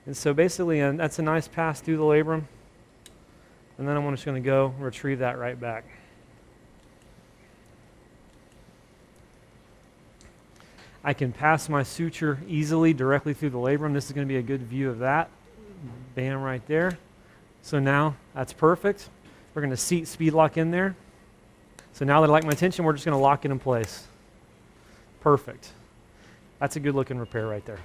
And so basically, that's a nice pass through the labrum. And then I'm just going to go retrieve that right back. I can pass my suture easily directly through the labrum. This is going to be a good view of that. Bam, right there. So now that's perfect. We're going to seat speed lock in there. So now that I like my tension, we're just going to lock it in place. Perfect. That's a good looking repair right there.